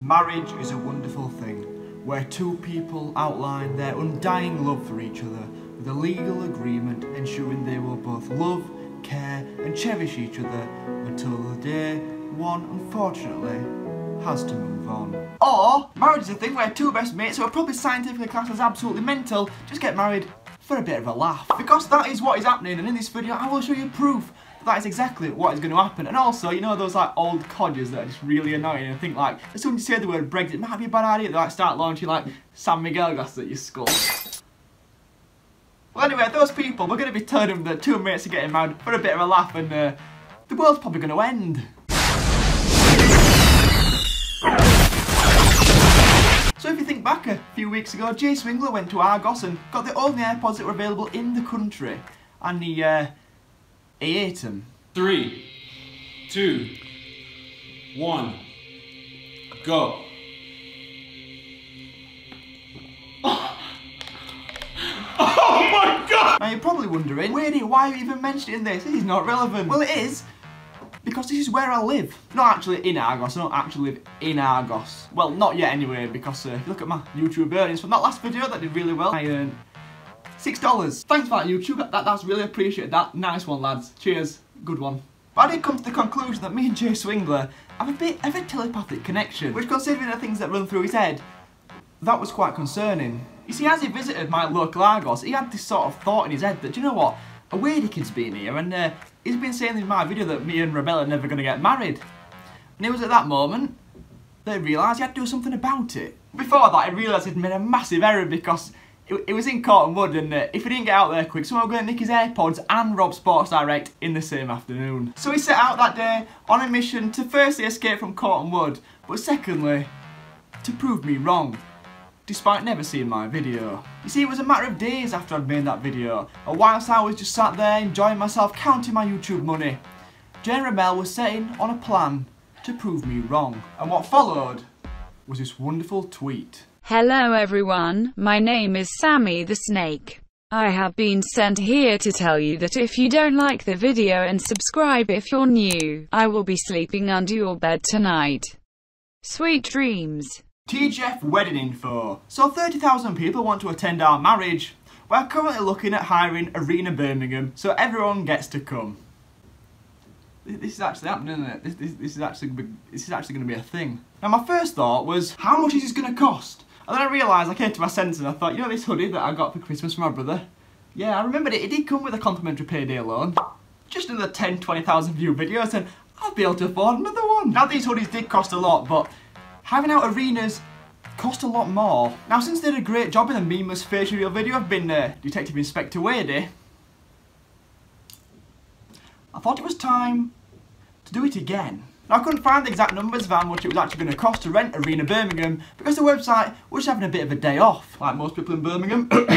Marriage is a wonderful thing, where two people outline their undying love for each other with a legal agreement ensuring they will both love, care and cherish each other until the day one, unfortunately, has to move on. Or, marriage is a thing where two best mates who are probably scientifically classed as absolutely mental just get married for a bit of a laugh. Because that is what is happening, and in this video I will show you proof that is exactly what is going to happen. And also, you know those like old codgers that are just really annoying and think like, as soon as you say the word Brexit, it might be a bad idea, they like start launching like San Miguel glasses at your skull. Well anyway, those people, we're going to be telling them that two mates are getting married for a bit of a laugh and the world's probably going to end. So if you think back a few weeks ago, Swingler went to Argos and got the only AirPods that were available in the country. And he ate them. 3, 2, 1, go. Oh my god! Now you're probably wondering, Wadey, why have you even mentioned it in this? This is not relevant. Well, it is, because this is where I live. Not actually in Argos, I don't actually live in Argos. Well, not yet anyway, because if you look at my YouTube earnings from that last video, that did really well. I earned $6. Thanks for that, YouTube. That's really appreciated. That nice one, lads. Cheers. Good one. But I did come to the conclusion that me and Swingler have a bit of a telepathic connection, which, considering the things that run through his head, that was quite concerning. You see, as he visited my local Argos, he had this sort of thought in his head that, do you know what, a Wadey kid's been here, and he's been saying in my video that me and Romell are never going to get married. And it was at that moment that he realised he had to do something about it. Before that, he realised he'd made a massive error because it was in Cottonwood, and if he didn't get out there quick, someone was going to nick his AirPods and rob Sports Direct in the same afternoon. So he set out that day on a mission to firstly escape from Cottonwood, but secondly, to prove me wrong, despite never seeing my video. You see, it was a matter of days after I'd made that video, and whilst I was just sat there enjoying myself counting my YouTube money, Romell was setting on a plan to prove me wrong. And what followed was this wonderful tweet. Hello everyone, my name is Sammy the Snake. I have been sent here to tell you that if you don't like the video and subscribe if you're new, I will be sleeping under your bed tonight. Sweet dreams. TGF wedding info. So 30,000 people want to attend our marriage. We're currently looking at hiring Arena Birmingham so everyone gets to come. This is actually happening, isn't it? This is actually going to be a thing. Now my first thought was, how much is this going to cost? And then I realised, I came to my senses and I thought, you know this hoodie that I got for Christmas from my brother? Yeah, I remembered it. It did come with a complimentary payday loan. Just another 10-20,000 view videos and I'll be able to afford another one. Now these hoodies did cost a lot, but having out arenas cost a lot more. Now since they did a great job in the memeless facial reveal video, I've been Detective Inspector Wadey, I thought it was time to do it again. Now I couldn't find the exact numbers of how much it was actually going to cost to rent Arena Birmingham because the website was having a bit of a day off, like most people in Birmingham. But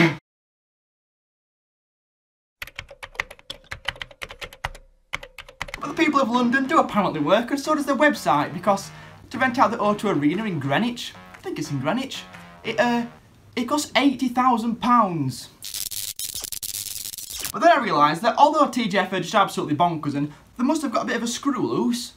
the people of London do apparently work, and so does their website, because to rent out the O2 Arena in Greenwich, I think it's in Greenwich, it costs £80,000. But then I realised that although TGF are just absolutely bonkers and they must have got a bit of a screw loose,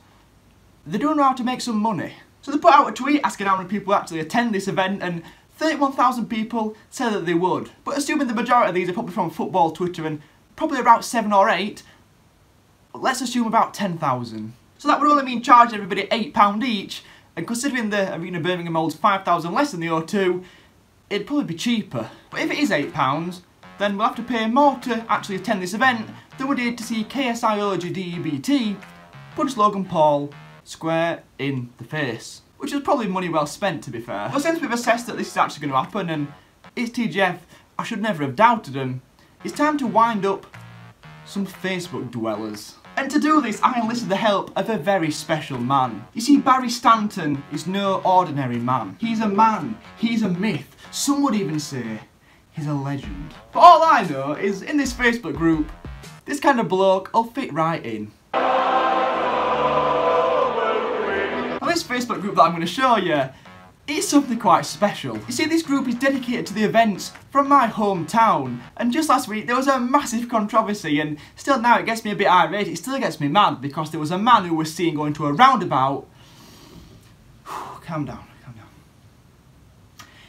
they do know how to make some money. So they put out a tweet asking how many people actually attend this event, and 31,000 people said that they would. But assuming the majority of these are probably from football Twitter and probably about 7 or 8, let's assume about 10,000. So that would only mean charging everybody £8 each, and considering the Arena Birmingham holds 5,000 less than the O2, it'd probably be cheaper. But if it is £8, then we'll have to pay more to actually attend this event than we did to see KSIology DEBT punch Logan Paul square in the face. Which is probably money well spent, to be fair. But since we've assessed that this is actually going to happen, and it's TGF, I should never have doubted them, it's time to wind up some Facebook dwellers. And to do this, I enlisted the help of a very special man. You see, Barry Stanton is no ordinary man. He's a man, he's a myth, some would even say he's a legend. But all I know is, in this Facebook group, this kind of bloke will fit right in. Now this Facebook group that I'm going to show you, it's something quite special. You see, this group is dedicated to the events from my hometown, and just last week there was a massive controversy, and still now it gets me a bit irate, it still gets me mad, because there was a man who was seen going to a roundabout. Calm down.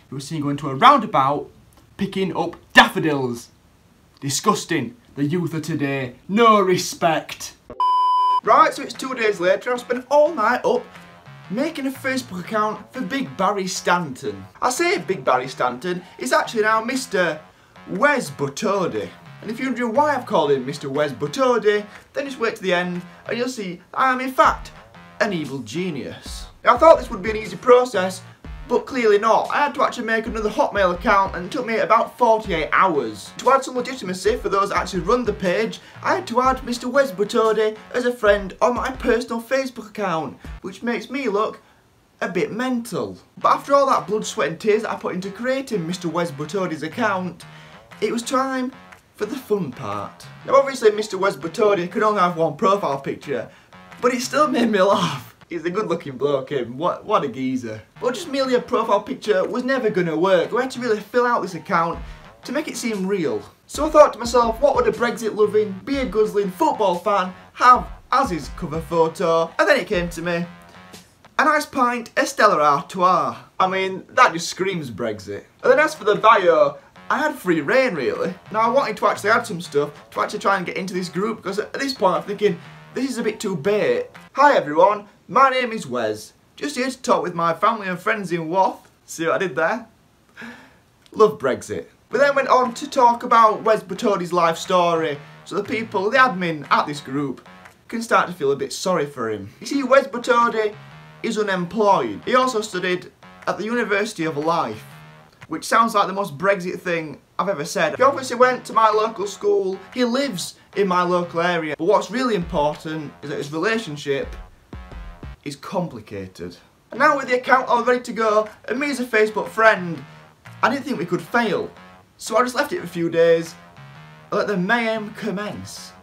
who was seen going to a roundabout picking up daffodils. Disgusting. The youth of today. No respect. Right, so it's 2 days later. I've spent all night up making a Facebook account for Big Barry Stanton. I say Big Barry Stanton, he's actually now Mr. Wes Butodi. And if you're wondering why I've called him Mr. Wes Butodi, then just wait to the end and you'll see I am in fact an evil genius. Now, I thought this would be an easy process, but clearly not. I had to actually make another Hotmail account and it took me about 48 hours. To add some legitimacy for those that actually run the page, I had to add Mr. Wes Butodi as a friend on my personal Facebook account, which makes me look a bit mental. But after all that blood, sweat and tears that I put into creating Mr. Wes Butodi's account, it was time for the fun part. Now obviously Mr. Wes Butodi could only have one profile picture, but it still made me laugh. He's a good looking bloke, him. What a geezer. But just merely a profile picture was never going to work. We had to really fill out this account to make it seem real. So I thought to myself, what would a Brexit loving, beer guzzling football fan have as his cover photo? And then it came to me. A nice pint of Stella Artois. I mean, that just screams Brexit. And then as for the bio, I had free reign really. Now I wanted to actually add some stuff to actually try and get into this group, because at this point I'm thinking, this is a bit too bait. Hi everyone, my name is Wes. Just here to talk with my family and friends in Wath. See what I did there? Love Brexit. We then went on to talk about Wes Butodi's life story, so the people, the admin at this group, can start to feel a bit sorry for him. You see, Wes Butodi is unemployed. He also studied at the University of Life, which sounds like the most Brexit thing I've ever said. He obviously went to my local school, he lives in my local area, but what's really important is that his relationship is complicated. And now with the account all ready to go, and me as a Facebook friend, I didn't think we could fail. So I just left it for a few days and let the mayhem commence.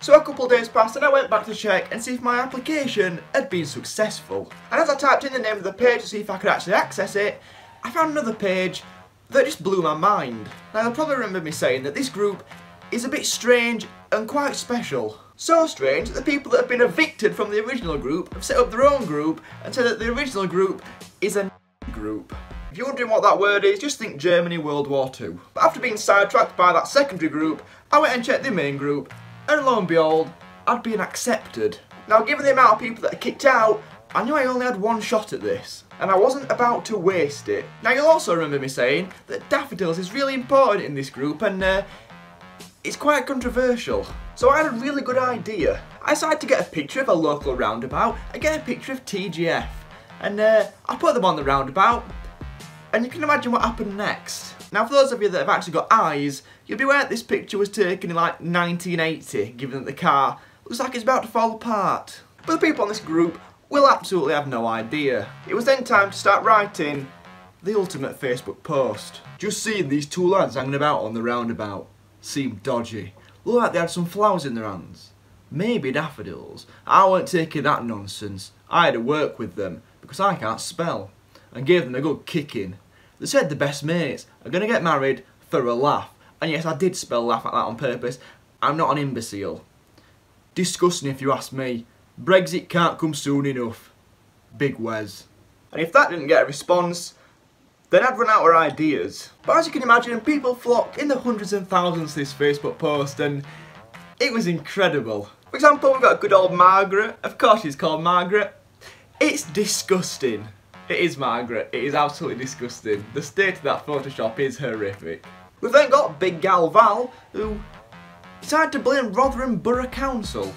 So a couple of days passed and I went back to check and see if my application had been successful. And as I typed in the name of the page to see if I could actually access it, I found another page that just blew my mind. Now you'll probably remember me saying that this group is a bit strange and quite special. So strange that the people that have been evicted from the original group have set up their own group and said that the original group is a group. If you're wondering what that word is, just think Germany World War II. But after being sidetracked by that secondary group, I went and checked the main group, and lo and behold, I'd been accepted. Now given the amount of people that are kicked out, I knew I only had one shot at this, and I wasn't about to waste it. Now you'll also remember me saying that daffodils is really important in this group, and it's quite controversial. So I had a really good idea. I decided to get a picture of a local roundabout and get a picture of TGF. And I put them on the roundabout, and you can imagine what happened next. Now for those of you that have actually got eyes, you'll be aware that this picture was taken in like 1980, given that the car looks like it's about to fall apart. But the people on this group will absolutely have no idea. It was then time to start writing the ultimate Facebook post. Just seeing these two lads hanging about on the roundabout seemed dodgy. Looked like they had some flowers in their hands. Maybe daffodils. I weren't taking that nonsense. I had to work with them because I can't spell, and gave them a good kicking. They said the best mates are going to get married for a laugh. And yes, I did spell laugh like that on purpose. I'm not an imbecile. Disgusting if you ask me. Brexit can't come soon enough. Big Wes. And if that didn't get a response, then I'd run out of ideas. But as you can imagine, people flocked in the hundreds and thousands to this Facebook post, and it was incredible. For example, we've got good old Margaret. Of course she's called Margaret. It's disgusting. It is Margaret. It is absolutely disgusting. The state of that Photoshop is horrific. We've then got Big Gal Val, who decided to blame Rotherham Borough Council.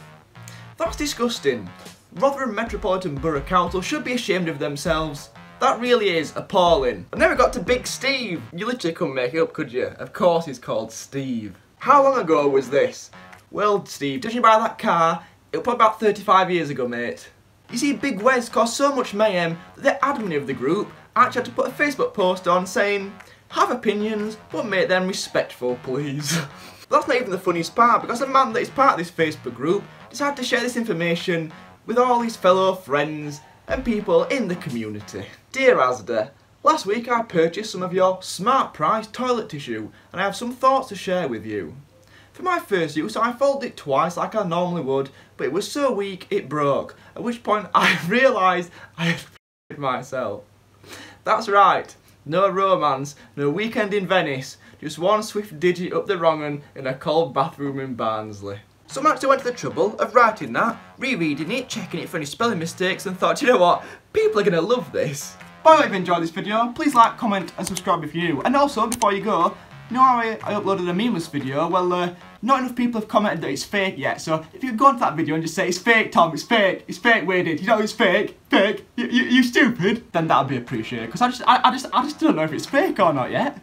That's disgusting. Rotherham Metropolitan Borough Council should be ashamed of themselves. That really is appalling. And then we got to Big Steve. You literally couldn't make it up, could you? Of course he's called Steve. How long ago was this? Well, Steve, judging by that car, it was probably about 35 years ago, mate. You see, Big Wes caused so much mayhem that the admin of the group actually had to put a Facebook post on saying, have opinions, but make them respectful, please. That's not even the funniest part, because the man that is part of this Facebook group decided to share this information with all his fellow friends and people in the community. Dear Asda, last week I purchased some of your smart price toilet tissue and I have some thoughts to share with you. For my first use I folded it twice like I normally would, but it was so weak it broke, at which point I realised I had f***ed myself. That's right, No romance, no weekend in Venice, just one swift digit up the wrong un in a cold bathroom in Barnsley. Some actually went to the trouble of writing that, rereading it, checking it for any spelling mistakes and thought, you know what, people are going to love this. By the way, if you enjoyed this video, please like, comment and subscribe if you're new. And also, before you go, you know how I uploaded a memeless video? Well, not enough people have commented that it's fake yet, so if you could go onto that video and just say, it's fake Tom, it's fake Wadey, you know it's fake, you stupid, then that would be appreciated, because I just don't know if it's fake or not yet.